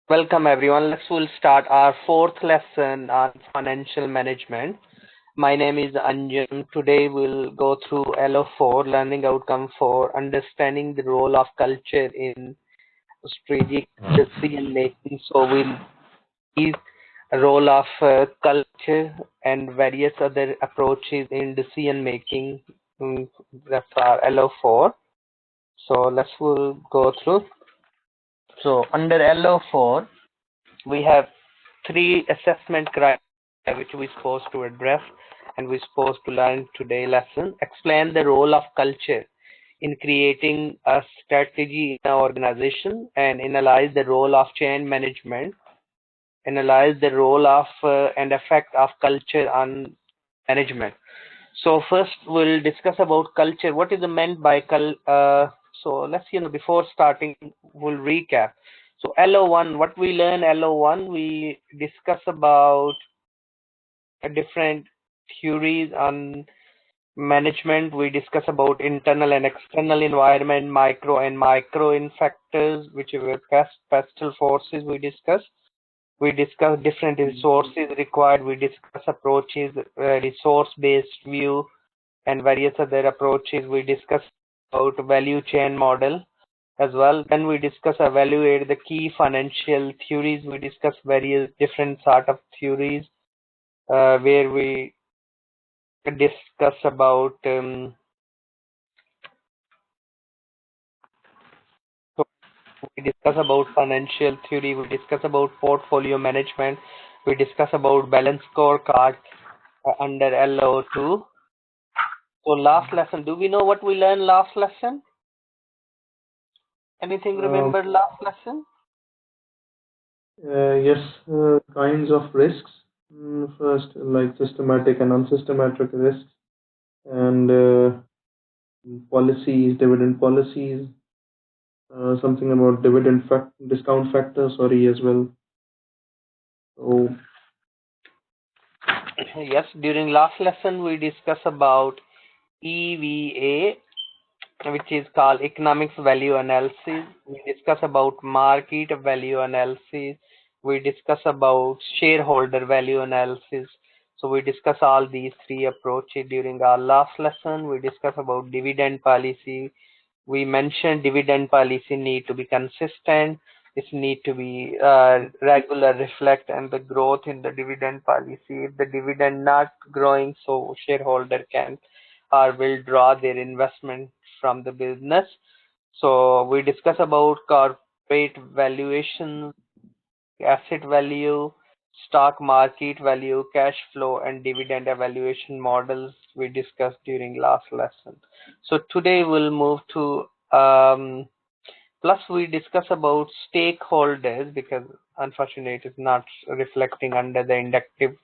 Welcome everyone. We'll start our fourth lesson on financial management. My name is Anjan. Today we'll go through LO4, learning outcome for understanding the role of culture in strategic decision making. So we'll see a role of culture and various other approaches in decision making. That's our LO4. So we'll go through. So under LO4, we have three assessment criteria which we're supposed to address and we're supposed to learn today lesson. Explain the role of culture in creating a strategy in an organization and analyze the role of change management. Analyze the role of and effect of culture on management. So first we'll discuss about culture. What is meant by so let's before starting we'll recap. So LO1, what we learn LO1, we discuss about different theories on management. We discuss about internal and external environment, micro and micro factors, which were pestle forces we discuss different resources required, we discuss approaches, resource-based view, and various other approaches. We discuss about value chain model as well. Then we evaluate the key financial theories. We discuss various different sort of theories where we discuss about financial theory. We discuss about portfolio management. We discuss about balance scorecard under LO2. So last lesson, do we know what we learned last lesson? Anything remember last lesson? Yes, kinds of risks. First, like systematic and unsystematic risks, and policies, dividend policies, something about discount factor, sorry, as well. So, Yes, during last lesson we discussed about EVA, which is called economics value analysis. We discuss about market value analysis. We discuss about shareholder value analysis. So we discuss all these three approaches during our last lesson. We discuss about dividend policy. We mentioned dividend policy need to be consistent. It need to be regular, reflect and the growth in the dividend policy. If the dividend not growing, so shareholder can or will draw their investment from the business. So we discuss about corporate valuation, asset value, stock market value, cash flow, and dividend evaluation models we discussed during last lesson. So today we'll move to plus we discuss about stakeholders because unfortunately it is not reflecting under the inductive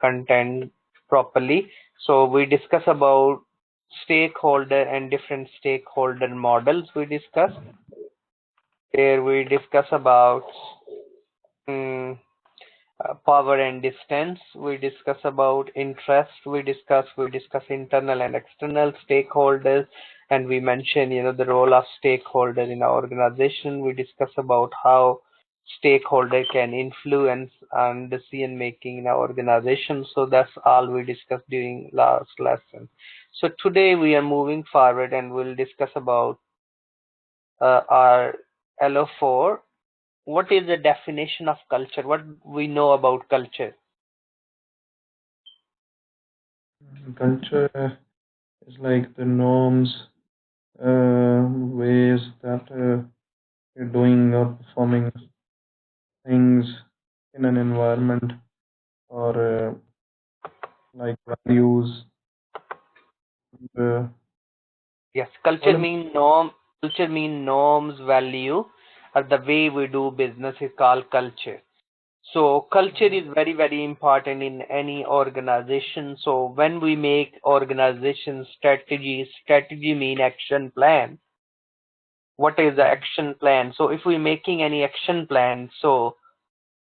content properly. So we discuss about stakeholder and different stakeholder models we discuss. Here we discuss about power and distance. We discuss about interest. We discuss internal and external stakeholders, and we mention the role of stakeholder in our organization. We discuss about how stakeholder can influence on decision making in our organization. So that's all we discussed during last lesson. So today we are moving forward and we'll discuss about our LO4. What is the definition of culture? What we know about culture? culture is like the norms, ways that you're doing or performing things in an environment, or like values. Uh, Yes, culture mean norm. Culture mean norms, value, or the way we do business is called culture. So culture is very, very important in any organization. So when we make organization strategies, strategy mean action plan. What is the action plan? So if we're making any action plan, so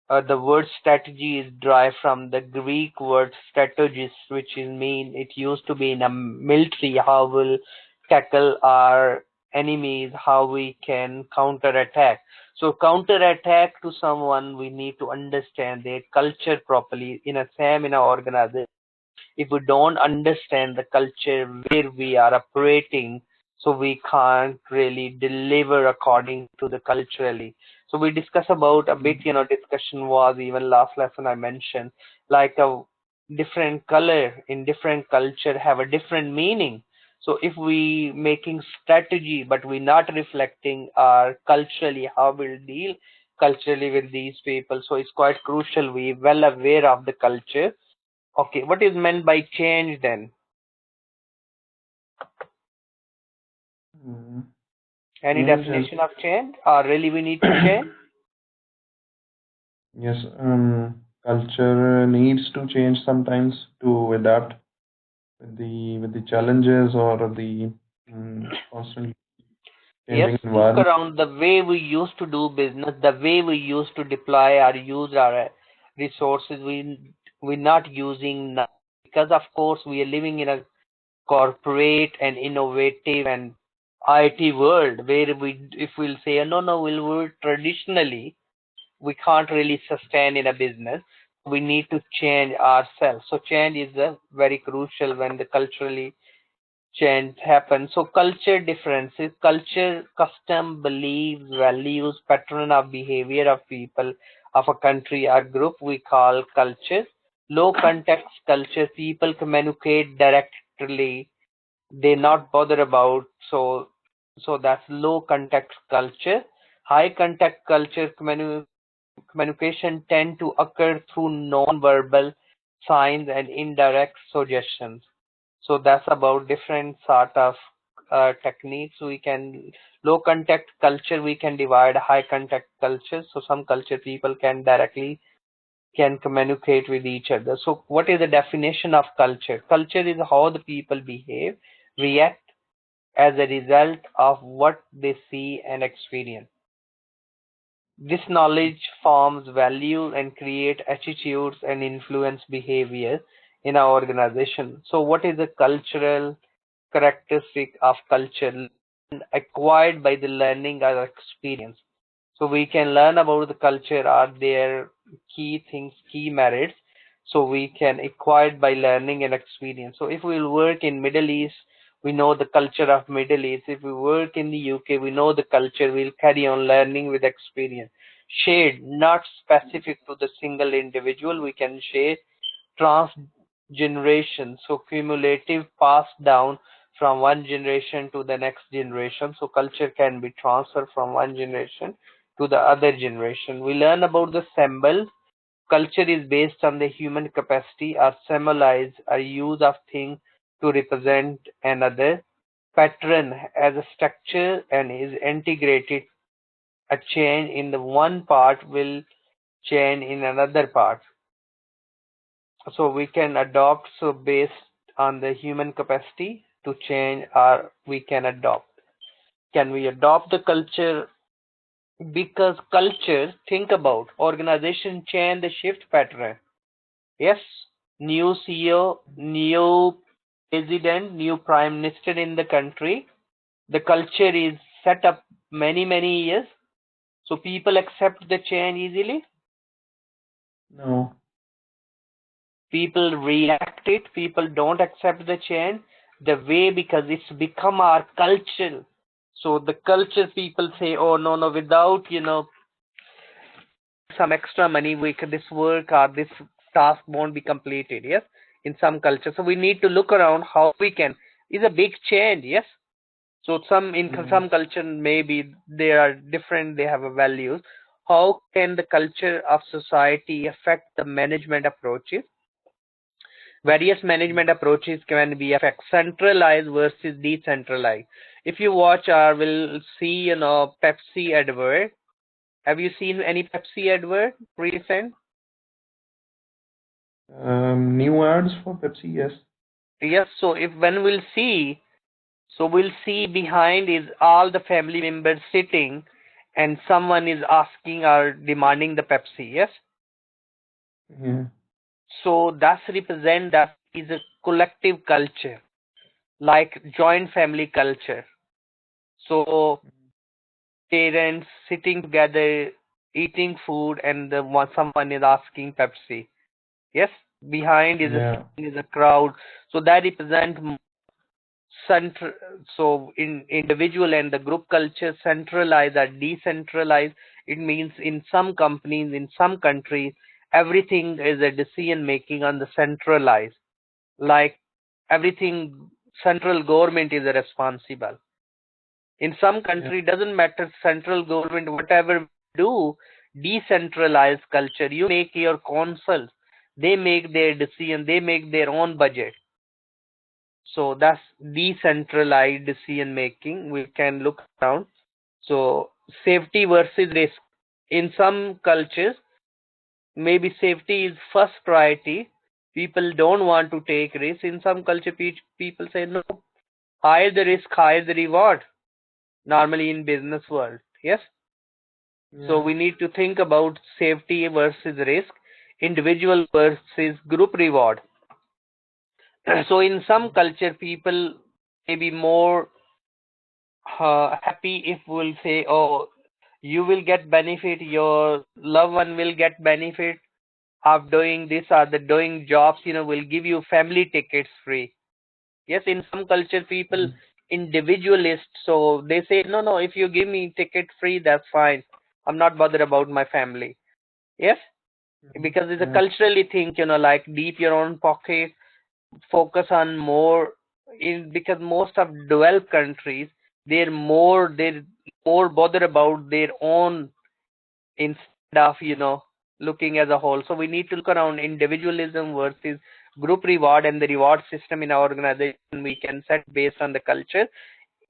the word strategy is derived from the Greek word strategist, which is mean it used to be in a military how we'll tackle our enemies, how we can counterattack. So counterattack to someone, we need to understand their culture properly. In a same in our organization, if we don't understand the culture where we are operating, so we can't really deliver according to the culturally. So we discuss about a bit, discussion was even last lesson I mentioned, like a different color in different culture have a different meaning. So if we making strategy, but we not reflecting our culturally how we'll deal culturally with these people, so it's quite crucial we well aware of the culture. Okay, what is meant by change then? Mm. Any Change as definition of change? Or really we need to change? yes, culture needs to change sometimes to adapt with the challenges or the constantly Yes, changing look environment. around the way we used to do business, the way we used to deploy or use our resources, we're not using now. Because of course we are living in a corporate and innovative and IT world where we, if we'll say, no, no, we'll work traditionally, we can't really sustain in a business. We need to change ourselves. So change is very crucial when the culturally change happens. So culture differences, culture, custom, beliefs, values, pattern of behavior of people of a country or group we call culture. Low context culture, people communicate directly. They not bother about, so that's low context culture. High context culture, communication tend to occur through non-verbal signs and indirect suggestions. So that's about different sort of techniques. We can low contact culture we can divide high contact culture. So some culture people can directly can communicate with each other. So what is the definition of culture? Culture is how the people behave, react as a result of what they see and experience. This knowledge forms value and create attitudes and influence behavior in our organization. So what is the cultural characteristic of culture acquired by the learning or experience? So we can learn about the culture, are there key things, key merits, so we can acquire by learning and experience. So if we work in Middle East, we know the culture of Middle East. If we work in the UK, we know the culture. We'll carry on learning with experience. Shared, not specific to the single individual. We can share transgeneration, so cumulative passed down from one generation to the next generation. So culture can be transferred from one generation to the other generation. We learn about the symbols. Culture is based on the human capacity or symbolize or use of things to represent another. Pattern as a structure and is integrated. A change in the one part will change in another part. So we can adopt, so based on the human capacity to change, or we can adopt. Can we adopt the culture? Because culture, think about organization change the shift pattern. Yes, new CEO, new president, new prime minister in the country. The culture is set up many years. So people accept the change easily. No. People react it. People don't accept the change the way because it's become our culture. So the culture people say, oh no, no, without some extra money, we can this work or this task won't be completed. Yes, in some culture. So we need to look around how we can. Is a big change. Yes. So some in Mm. some culture maybe they are different. They have a values. How can the culture of society affect the management approaches? Various management approaches can be affect centralized versus decentralized. If you watch or will see, Pepsi advert. Have you seen any Pepsi advert recent? New ads for Pepsi, yes. Yes. So if when we'll see, so we'll see behind is all the family members sitting, and someone is asking or demanding the Pepsi. Yes. Yeah. So that's represent that is a collective culture, like joint family culture. So parents sitting together, eating food, and someone is asking Pepsi. Yes, behind is a Yeah. scene, is a crowd. So that represent central. So in individual and the group culture centralized or decentralized. It means in some companies, in some countries, everything is a decision making on the centralized. Like everything, central government is responsible. In some Yeah. country, doesn't matter central government, whatever do, decentralized culture. You make your councils, they make their decision, they make their own budget. So that's decentralized decision making. We can look around. So safety versus risk. In some cultures, maybe safety is first priority. People don't want to take risks. In some culture, people say no. Higher the risk, higher the reward. Normally in business world, yes. So Yeah. we need to think about safety versus risk, individual versus group reward. So in some culture, people may be more happy if we'll say, oh, you will get benefit, your loved one will get benefit of doing this or the doing jobs, will give you family tickets free. Yes, in some culture, people Mm. individualist, so they say, no, no, if you give me ticket free, that's fine. I'm not bothered about my family. Yes, Mhm. because it's a Yeah. culturally thing, like deep your own pocket, focus on more in because most of developed countries, they're more bothered about their own instead of looking as a whole. So we need to look around individualism versus group reward, and the reward system in our organization we can set based on the culture.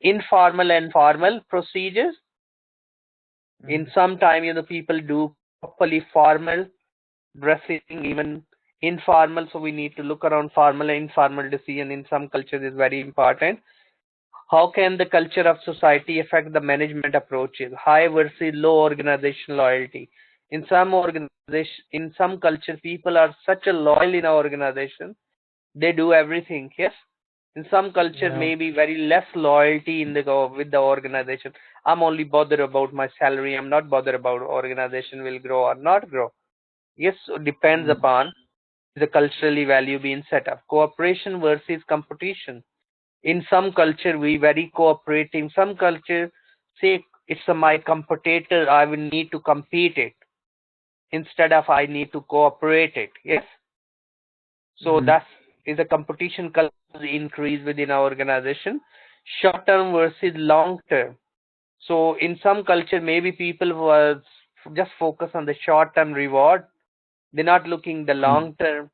Informal and formal procedures. In Mm. some time, people do properly formal dressing, even informal. So we need to look around formal and informal decision in some cultures is very important. How can the culture of society affect the management approaches? High versus low organization loyalty. In some culture, people are such a loyal in our organization. They do everything. Yes. In some culture, Yeah. maybe very less loyalty with the organization. I'm only bothered about my salary. I'm not bothered about organization will grow or not grow. Yes, so depends Mm. upon the culturally value being set up. Cooperation versus competition. In some culture, we very cooperating. Some culture say it's my competitor, I will need to compete it instead of I need to cooperate it. Yes. So Mm. that is a competition culture increase within our organization. Short term versus long term. So in some culture, maybe people who are just focus on the short term reward, they're not looking the Mm. long term.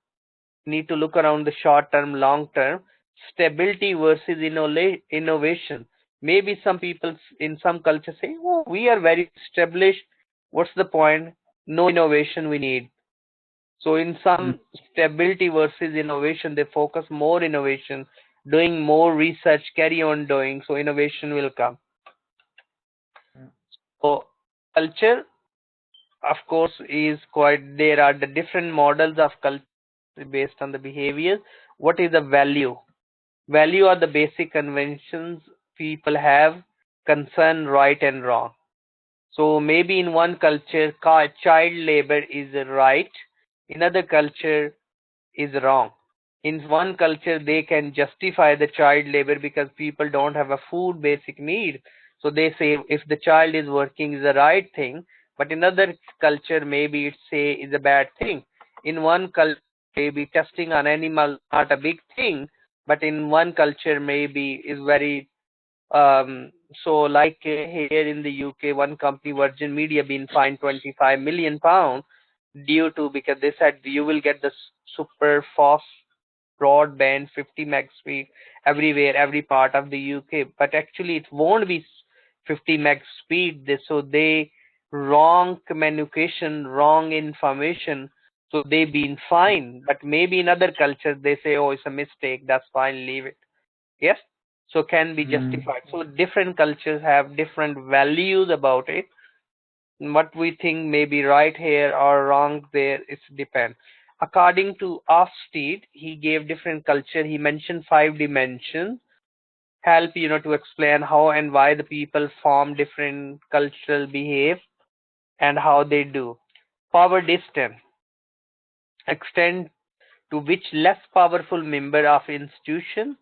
Need to look around the short term, long term. Stability versus innovation. Maybe some people in some cultures say, oh, we are very established. What's the point? No innovation we need. So in Mm. some stability versus innovation, they focus more innovation, doing more research, carry on doing, so innovation will come. Mm. So culture, of course, is quite, there are the different models of culture based on the behaviors. What is the value? Value are the basic conventions people have concern right and wrong. So maybe in one culture, child labor is right. In other culture, is wrong. In one culture, they can justify the child labor because people don't have a food basic need. So they say if the child is working is the right thing, but in other culture, maybe it say is a bad thing. In one culture, maybe testing on animal not a big thing, but in one culture maybe is very so like here in the UK, one company, Virgin Media, been fined 25 million pound due to because they said you will get the super fast broadband 50 meg speed everywhere, every part of the UK, but actually it won't be 50 meg speed. So they wrong communication, wrong information. So they been fined, but maybe in other cultures they say, oh, it's a mistake. That's fine, leave it. Yes, so can be Mm. justified. So different cultures have different values about it. What we think may be right here or wrong there, it depends. According to Ofsted, he gave different culture. He mentioned 5 dimensions. help to explain how and why the people form different cultural behave and how they do. Power distance extend to which less powerful member of institution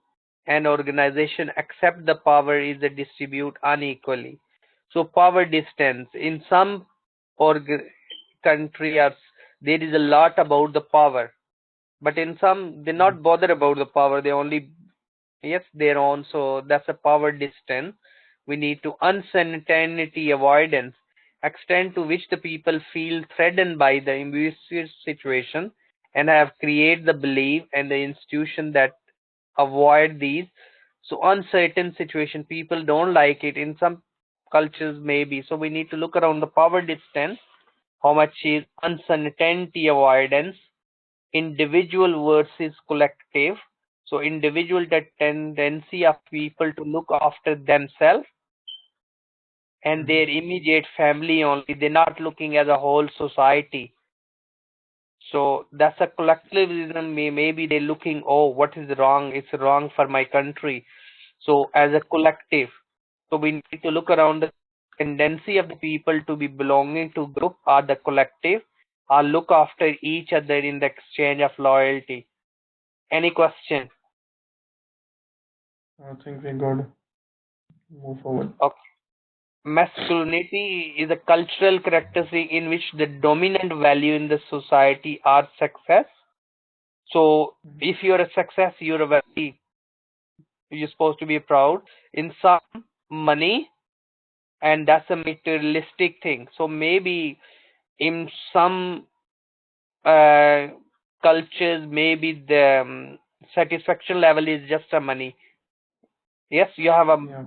and organization accept the power is distributed unequally. So power distance in some org- countries there is a lot about the power, but in some they mm, not bother about the power. They only yes their own. So that's a power distance. We need to uncertainty avoidance extent to which the people feel threatened by the immediate situation and have created the belief and the institution that avoid these. So uncertain situation, people don't like it. In some cultures maybe. So we need to look around the power distance, how much is uncertainty avoidance, individual versus collective. So individual the tendency of people to look after themselves and mm, their immediate family only. They're not looking as a whole society. So that's a collectivism. Maybe they're looking, oh, what is wrong? It's wrong for my country. So as a collective, so we need to look around the tendency of the people to be belonging to group or the collective or look after each other in the exchange of loyalty. Any question? I think we could move forward. Okay. Masculinity is a cultural characteristic in which the dominant value in the society are success. So Mm, if you're a success, you're supposed to be proud. In some, money, and that's a materialistic thing. So maybe in some uh, cultures, maybe the satisfaction level is just a money. Yes, you have a yeah.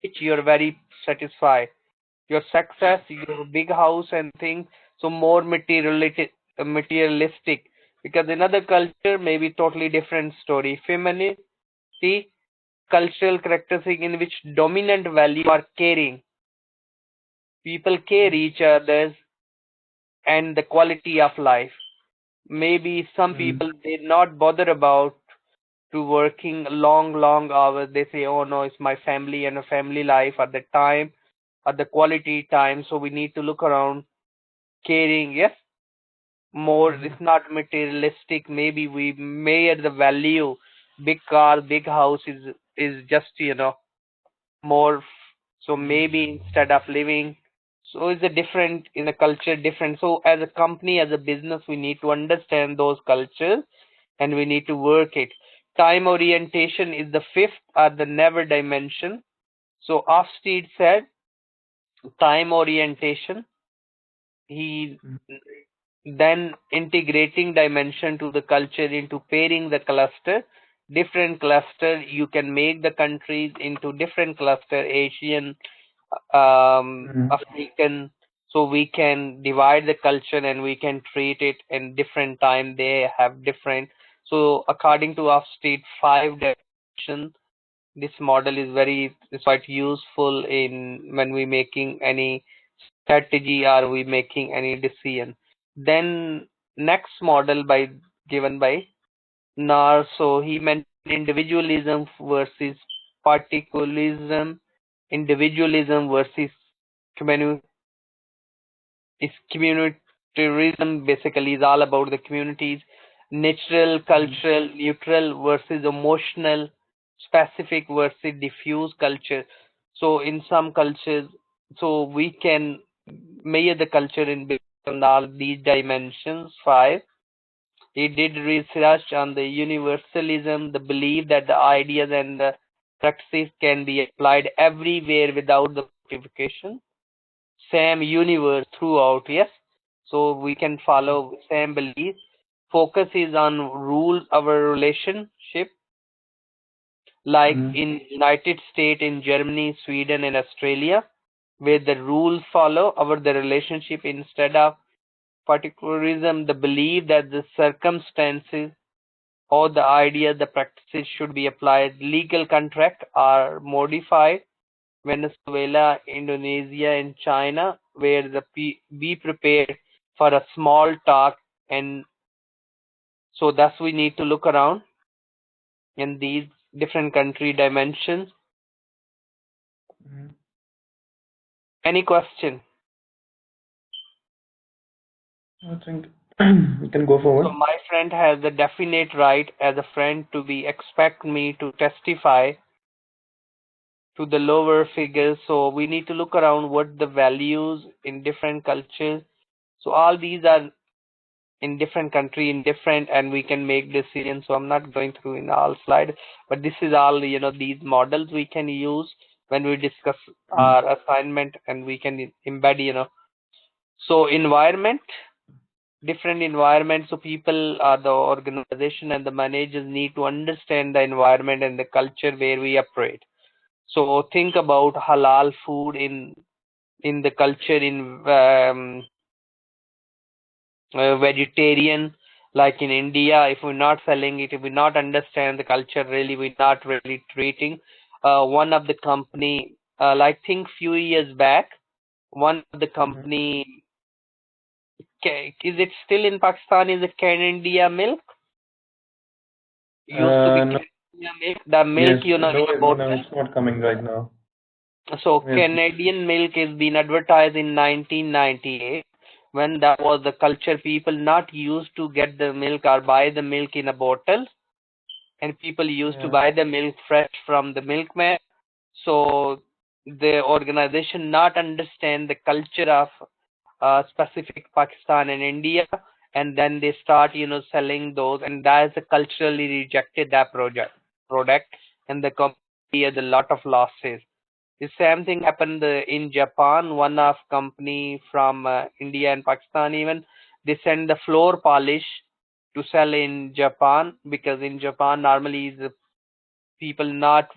which you're very satisfied. Your success, your big house and things, so more materialistic. Because in other culture, maybe totally different story. Femininity, cultural characteristic in which dominant value are caring. People care Mm, each others and the quality of life. Maybe some mm, people they not bother about to working long hours. They say, oh no, it's my family and a family life at the time, at the quality time. So we need to look around caring. Yes, more. mm, It's not materialistic. Maybe we measure the value. Big car, big house is just more. So mm, maybe instead of living, so it's a different in a culture different. So as a company, as a business, we need to understand those cultures and we need to work it. Time orientation is the fifth or the never dimension. So Ofsted said time orientation. He mm, then integrating dimension to the culture into pairing the cluster. Different cluster, you can make the countries into different cluster, Asian, mm, African, so we can divide the culture and we can treat it in different time. They have different. So according to our state five dimension, this model is quite useful in when we making any strategy or we making any decision. Then next model by given by Nar, so he mentioned individualism versus particularism, individualism versus communi- is communitarism basically is all about the communities, natural, mm, cultural, neutral versus emotional, specific versus diffuse culture. So in some cultures, so we can measure the culture in based on all these dimensions, five. He did research on the universalism, the belief that the ideas and the practices can be applied everywhere without the modification. Same universe throughout, yes. So we can mm, follow same belief. Focus is on rules our relationship, like mm, in United States, in Germany, Sweden, and Australia, where the rules follow our the relationship instead of particularism, the belief that the circumstances or the idea the practices should be applied. Legal contract are modified. Venezuela, Indonesia, and China, where the be prepared for a small talk, and so thus we need to look around in these different country dimensions. Mhm. Any question? I think we can go So forward. my friend has the definite right as a friend to be expect me to testify to the lower figures. So we need to look around what the values in different cultures. So all these are in different country, in different, and we can make decisions. So I'm not going through in all slide, but this is all, these models we can use when we discuss Mhm. our assignment, and we can embed. So environment, different environments. So people, the organization and the managers need to understand the environment and the culture where we operate. So think about halal food in the culture in vegetarian, like in India. If we're not selling it, if we not understand the culture, really we're not really treating. One of the company, like think few years back, one of the Mhm. company, is it still in Pakistan? Is it Canada milk? Used to be No, Canada milk. The yes, milk, no, in a no, bottle. it's not coming right now. So Yes. Canadian milk is being advertised in 1998, when that was the culture. People not used to get the milk or buy the milk in a bottle, and people used to Yeah. buy the milk fresh from the milkman. So the organization not understand the culture of specific Pakistan and India, and then they start selling those, and that is a culturally rejected that product, and the company had a lot of losses. The same thing happened in Japan. One of company from India and Pakistan, even they send the floor polish to sell in Japan, because in Japan normally the people not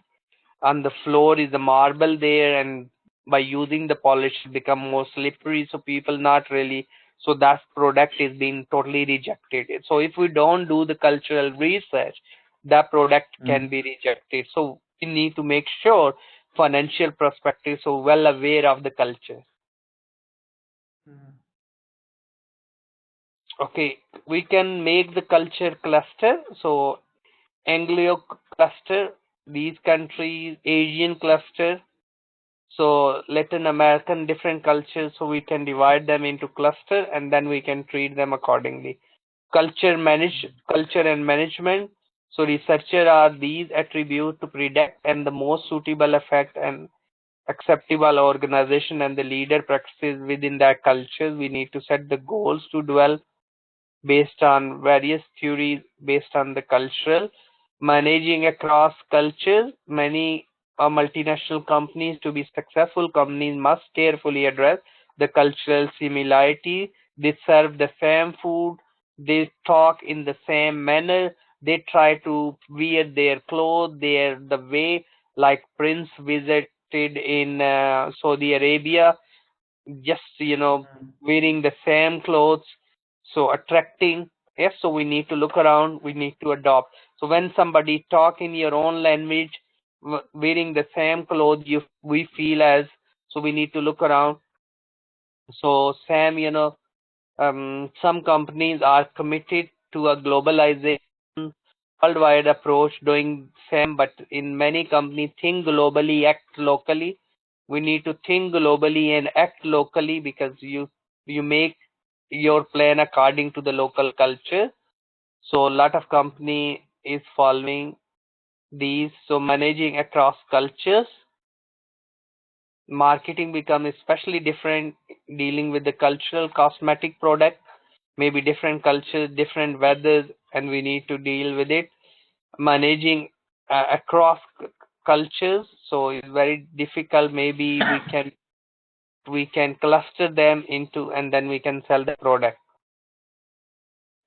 on the floor is the marble there, and by using the polish it become more slippery, so people not really. So that product is being totally rejected. So if we don't do the cultural research, that product can Mhm. be rejected. So we need to make sure financial perspective, so well aware of the culture. Mhm. Okay, we can make the culture cluster. So Anglo cluster, these countries, Asian cluster, so Latin American, different cultures, so we can divide them into cluster, and then we can treat them accordingly. Culture and management. So researcher are these attribute to predict and the most suitable effect and acceptable organization and the leader practices within that culture. We need to set the goals to develop based on various theories based on the cultural managing across cultures. Many multinational companies, to be successful companies, must carefully address the cultural similarity. They serve the same food, they talk in the same manner, they try to wear their clothes their the way, like Prince visited in Saudi Arabia, just Mhm. wearing the same clothes, so attracting. Yes, so we need to look around, we need to adopt. So when somebody talk in your own language, wearing the same clothes, we feel as, so we need to look around. So Sam, some companies are committed to a globalization, worldwide approach, doing same, but in many companies think globally, act locally. We need to think globally and act locally, because you make your plan according to the local culture. So a lot of company is following these. So managing across cultures, marketing become especially different, dealing with the cultural cosmetic product, maybe different cultures, different weathers, and we need to deal with it. Managing across cultures, so it's very difficult. Maybe we can cluster them into, and then we can sell the product.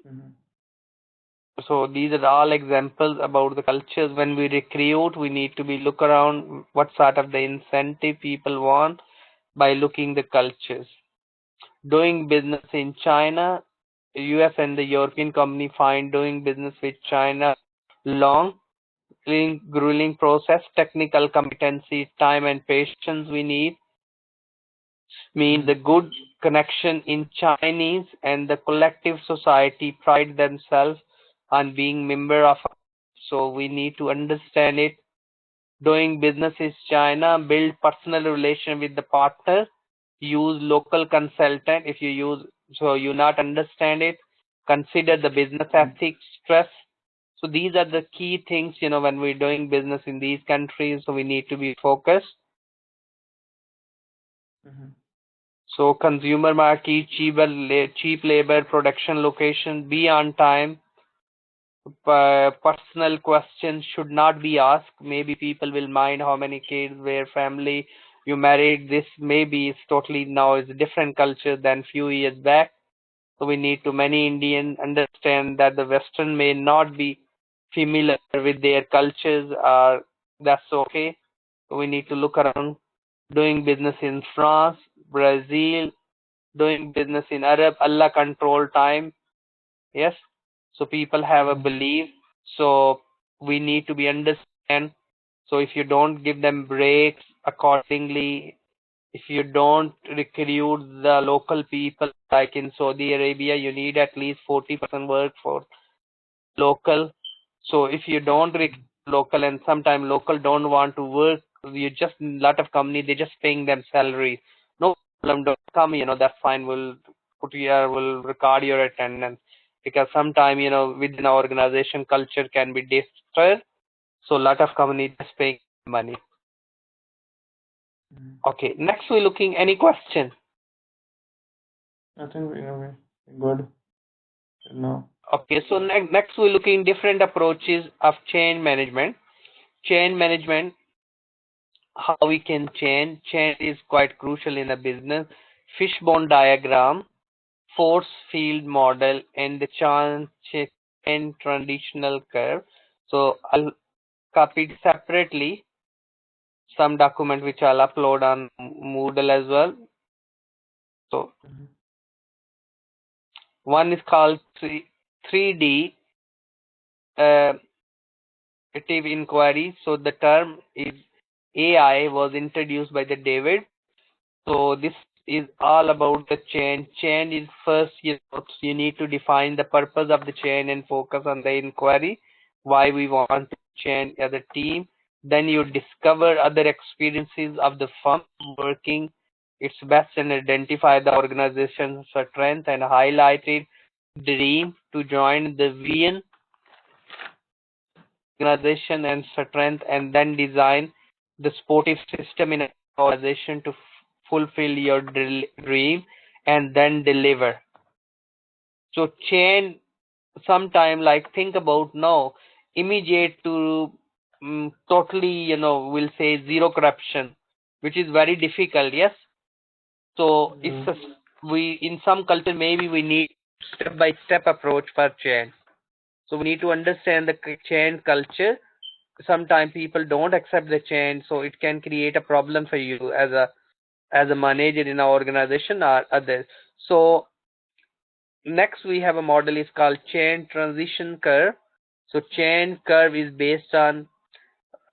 Mhm. So these are all examples about the cultures. When we recruit, we need to be look around what sort of the incentive people want by looking the cultures. Doing business in China, US and the European company find doing business with China long, grueling process, technical competency, time and patience we need, mean the Mhm. good connection in Chinese, and the collective society pride themselves on being member of. So we need to understand it. Doing business is China. Build personal relation with the partner. Use local consultant if you use, so you not understand it. Consider the business ethics, stress. So these are the key things, when we're doing business in these countries. So we need to be focused. Mm-hmm. So consumer market, cheap labor, production location, be on time. Personal questions should not be asked. Maybe people will mind how many kids, where family you married. This maybe is totally now is a different culture than few years back. So we need to many Indians understand that the Western may not be familiar with their cultures. That's okay. So we need to look around. Doing business in France, Brazil, doing business in Arab, Allah control time. Yes. So people have a Mm-hmm. belief. So we need to be understand. So if you don't give them breaks accordingly, if you don't recruit the local people, like in Saudi Arabia, you need at least 40% workforce local. So if you don't recruit local, and sometimes local don't want to work, you just lot of company they just paying them salary. No problem, don't come, that's fine. We'll record your attendance, because sometimes within our organization culture can be disturbed. So lot of company just paying money. Mm-hmm. Okay, next we're looking any question. I think we're good till now. Okay, so next we're looking different approaches of change management. Change management, how we can change. Change is quite crucial in a business. Fishbone diagram, force field model, and the change transitional curve. So I'll copy it separately, some document which I'll upload on Moodle as well. So Mm-hmm. one is called 3D uh, active inquiry. So the term is AI was introduced by the David. So this is all about the change. Change is first, you need to define the purpose of the change and focus on the inquiry, why we want to change as a team. Then you discover other experiences of the firm working its best and identify the organization's strength and highlighted dream to join the vision organization and strength, and then design the supportive system in an organization to fulfill your dream and then deliver. So change sometime, like think about now immediate to totally, we'll say zero corruption, which is very difficult. Yes. So Yeah. it's we in some culture maybe we need step by step approach for change. So we need to understand the change culture. Sometimes people don't accept the change, so it can create a problem for you as a manager in our organization or others. So next we have a model is called change transition curve. So change curve is based on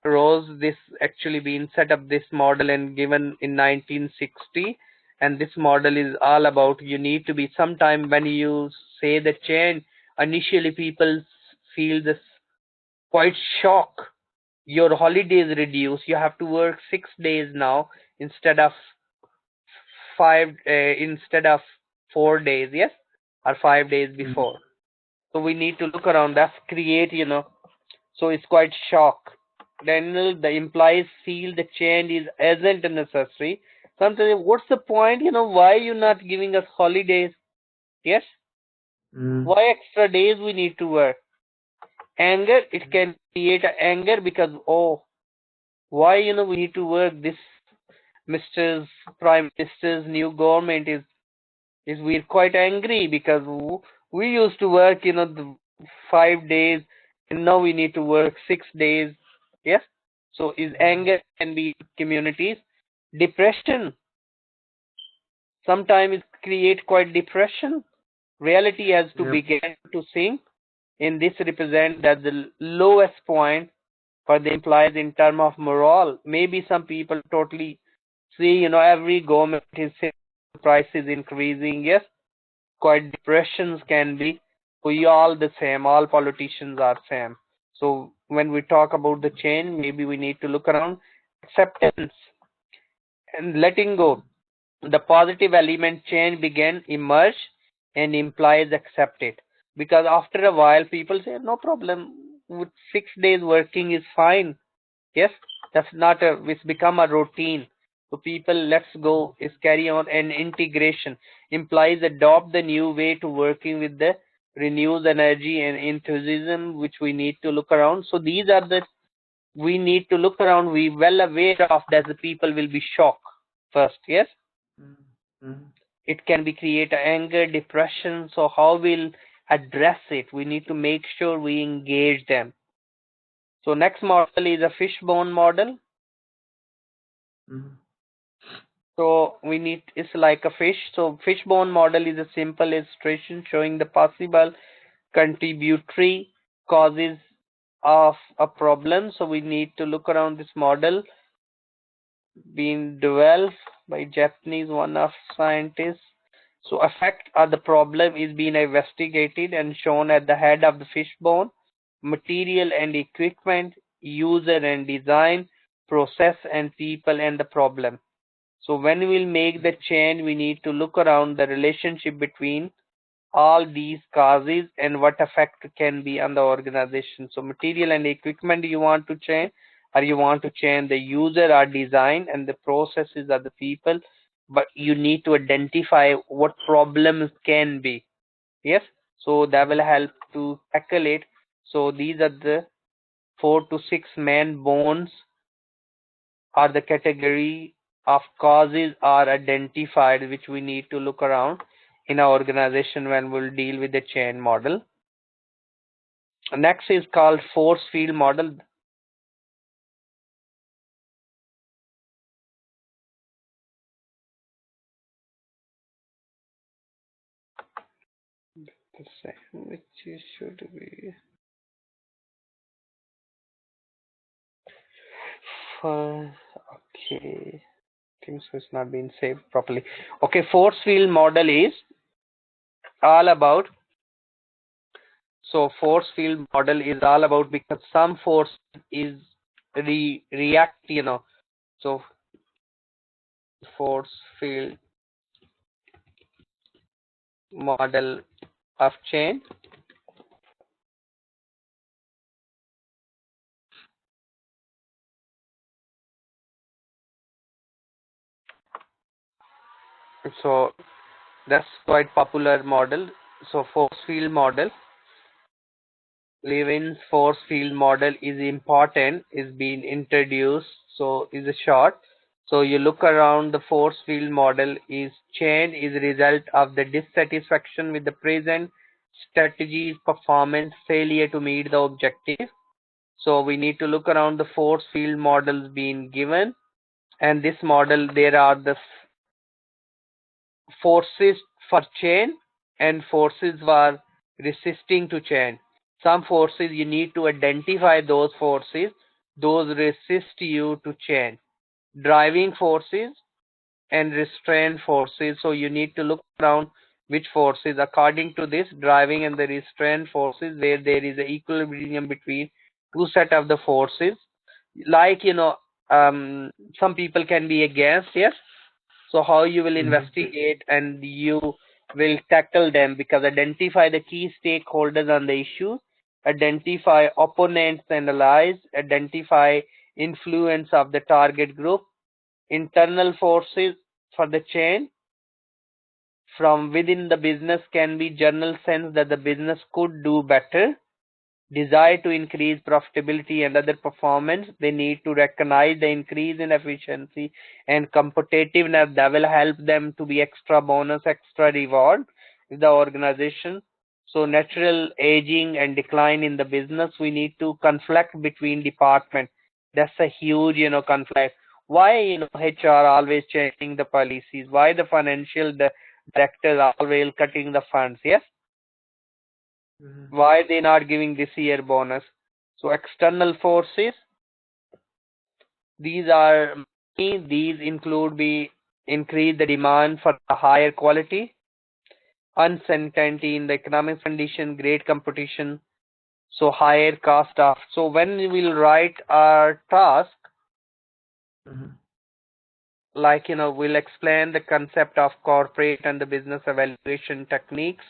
Rose. This actually been set up this model and given in 1960, and this model is all about you need to be sometime when you say the change, initially people feel this quite shock. Your holidays reduce, you have to work 6 days now instead of five, instead of 4 days, yes, or 5 days Mm-hmm. before. So we need to look around, that's create, so it's quite shock. Then the employees feel the change is isn't necessary. Sometimes what's the point, why you not giving us holidays? Yes, Mm-hmm. why extra days we need to work? Anger, it can create a anger because, oh, why we need to work this. Mr. Prime Minister's new government is we're quite angry because we used to work the 5 days, and now we need to work 6 days. Yes. So is anger can be communities. Depression sometimes it create quite depression. Reality has to Yep. begin to sink. In this represent that the lowest point for the employees in term of morale. Maybe some people totally see, every government is saying prices increasing. Yes, quite depressions can be. We all the same. All politicians are same. So when we talk about the change, maybe we need to look around acceptance and letting go. The positive element change begin emerge and implies accept it. Because after a while, people say, no problem, with 6 days working is fine. Yes, that's not it's become a routine. So people, let's go, is carry on, and integration implies adopt the new way to working with the renews energy and enthusiasm, which we need to look around. So these are the, we need to look around, we well aware of that the people will be shocked first. Yes, Mm-hmm. it can be create anger, depression. So how we'll address it, we need to make sure we engage them. So next model is a fishbone model. Mm-hmm. So we need, it's like a fish. So fishbone model is a simple illustration showing the possible contributory causes of a problem. So we need to look around this model being developed by Japanese one of scientists. So effect of the problem is being investigated and shown at the head of the fishbone. Material and equipment, user and design, process and people and the problem. So when we'll make the change, we need to look around the relationship between all these causes and what effect can be on the organization. So material and equipment you want to change, or you want to change the user or design, and the processes are the people, but you need to identify what problems can be. Yes, so that will help to tackle it. So these are the 4 to 6 main bones or the category of causes are identified, which we need to look around in our organization when we'll deal with the chain model. Next is called force field model. Which should be okay. Things is not being saved properly. Okay, force field model is all about, so force field model is all about, because some force is react, so force field model of chain. So that's quite popular model. So force field model, Levin's force field model is important, is being introduced. So is a short. So you look around, the force field model is change is a result of the dissatisfaction with the present strategy, performance, failure to meet the objective. So we need to look around the force field models being given, and this model there are the forces for change and forces were resisting to change. Some forces you need to identify those forces, those resist you to change. Driving forces and restraint forces. So you need to look around which forces, according to this driving and the restraint forces, where there is an equilibrium between two set of the forces. Like some people can be against, yes, so how you will Mm-hmm. investigate and you will tackle them, because identify the key stakeholders on the issue, identify opponents and allies, identify influence of the target group, internal forces for the chain from within the business can be general sense that the business could do better, desire to increase profitability and other performance. They need to recognize the increase in efficiency and competitiveness that will help them to be extra bonus, extra reward with the organization. So natural aging and decline in the business, we need to conflict between departments. That's a huge, conflict. Why, HR always changing the policies? Why the financial directors always cutting the funds? Yes, Mm-hmm. why they not giving this year bonus? So external forces, these are these include be increase the demand for a higher quality, uncertainty in the economic condition, great competition. So hire cost staff. So when we will write our task, like, we'll explain the concept of corporate and the business evaluation techniques.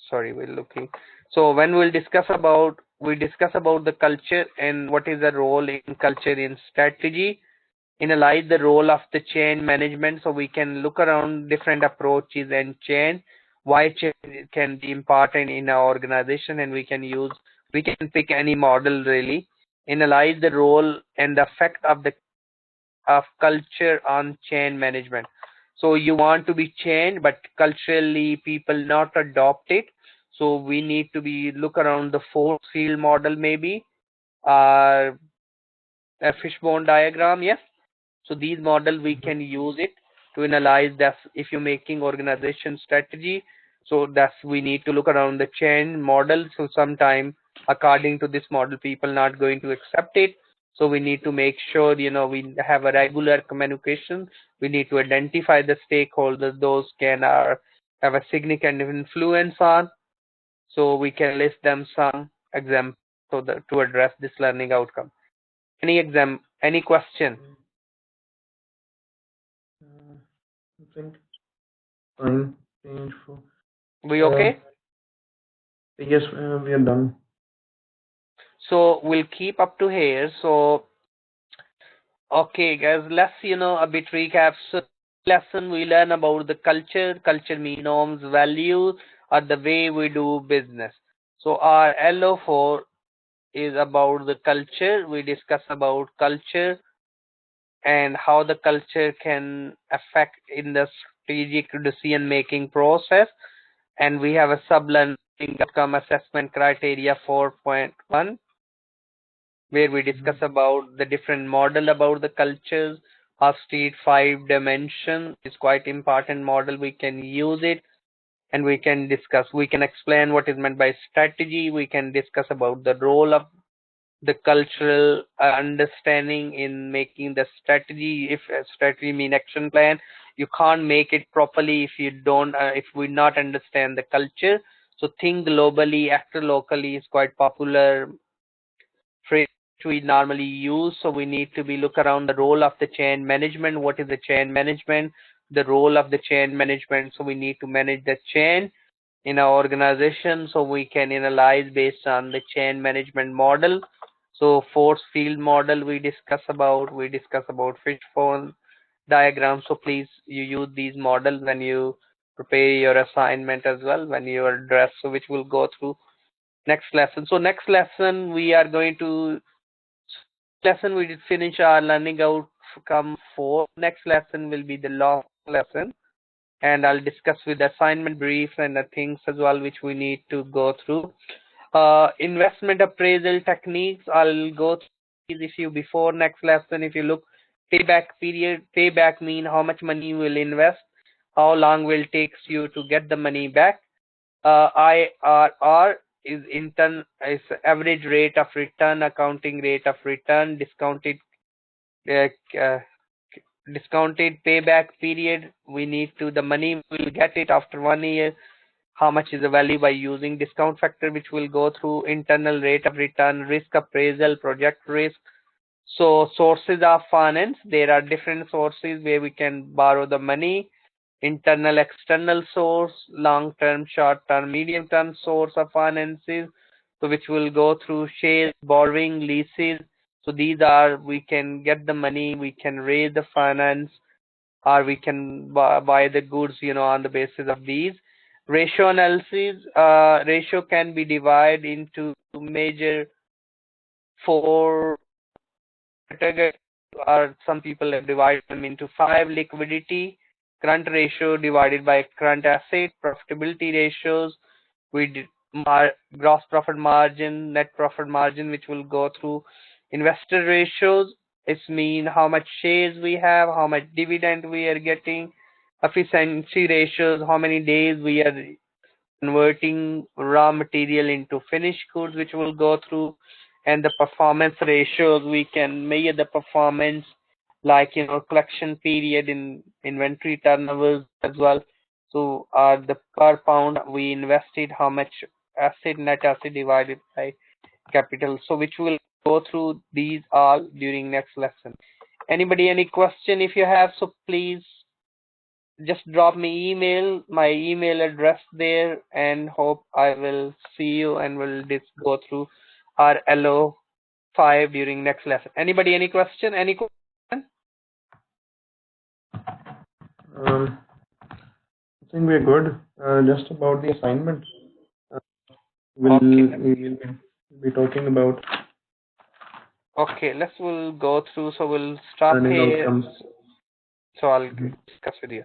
Sorry, we're looking. So when we discuss about the culture and what is the role in culture in strategy, analyze the role of the change management, so we can look around different approaches and change, why change can be important in our organization, and we can pick any model really. Analyze the role and the effect of culture on change management. So you want to be changed, but culturally people not adopt it. So we need to be look around the force field model, maybe, uh, a fishbone diagram. Yes. So these model we can use it to analyze that if you're making organization strategy. So that's we need to look around the change model. So sometime according to this model, people not going to accept it. So we need to make sure we have a regular communication. We need to identify the stakeholders. Those can have a significant influence on. So we can list them some examples to address this learning outcome. Any question? I think fine. Change for. We okay? Yes, we are done. So we'll keep up to here. So okay, guys, let's a bit recap. So lesson we learn about the culture. Culture mean norms, values, or the way we do business. So our LO4 is about the culture. We discuss about culture and how the culture can affect in the strategic decision making process. And we have a sub learning outcome assessment criteria 4.1, where we discuss about the different model about the cultures of street. 5 dimension is quite important model. We can use it, and we can explain what is meant by strategy. We can discuss about the role of the cultural understanding in making the strategy. If a strategy mean action plan, you can't make it properly if you don't if we not understand the culture. So think globally, act locally is quite popular phrase we normally use. So we need to be look around the role of the chain management. What is the chain management? The role of the chain management. So we need to manage the chain in our organization. So we can analyze based on the chain management model. So force field model we discuss about fishbone diagram. So please you use these models when you prepare your assignment as well, when you address, so which will go through next lesson. So next lesson we are going to lesson we did finish our learning outcome 4. Next lesson will be the law lesson, and I'll discuss with assignment brief and the things as well which we need to go through. Investment appraisal techniques, I'll go through these. If you before next lesson, if you look payback period, payback mean how much money you will invest, how long will it takes you to get the money back. IRR is average rate of return, accounting rate of return. Uh, uh, Discounted payback period, we need to the money will get it after 1 year. How much is the value by using discount factor, which will go through internal rate of return, risk appraisal, project risk. So sources of finance, there are different sources where we can borrow the money: internal, external source, long term, short term, medium term source of finances. So which will go through shares, borrowing, leases. So these are, we can get the money, we can raise the finance, or we can buy the goods on the basis of these. Ratio analysis, ratio can be divided into major 4 categories, or some people have divided them into 5. Liquidity, current ratio divided by current asset. Profitability ratios, we did gross profit margin, net profit margin, which will go through. Investor ratios, it's mean how much shares we have, how much dividend we are getting. Efficiency ratios, how many days we are converting raw material into finished goods, which will go through. And the performance ratios, we can measure the performance, like collection period, in inventory turnovers as well. So the per pound we invested, how much asset, net asset divided by capital. So which will go through these all during next lesson. Anybody any question if you have, so please just drop me email, my email address there, and hope I will see you and we'll go through our LO5 during next lesson. Anybody any question? Any question? I think we're good. Just about the assignment. Okay. We will be talking about Okay, we'll go through. So we'll start learning here. outcomes. So I'll discuss with you.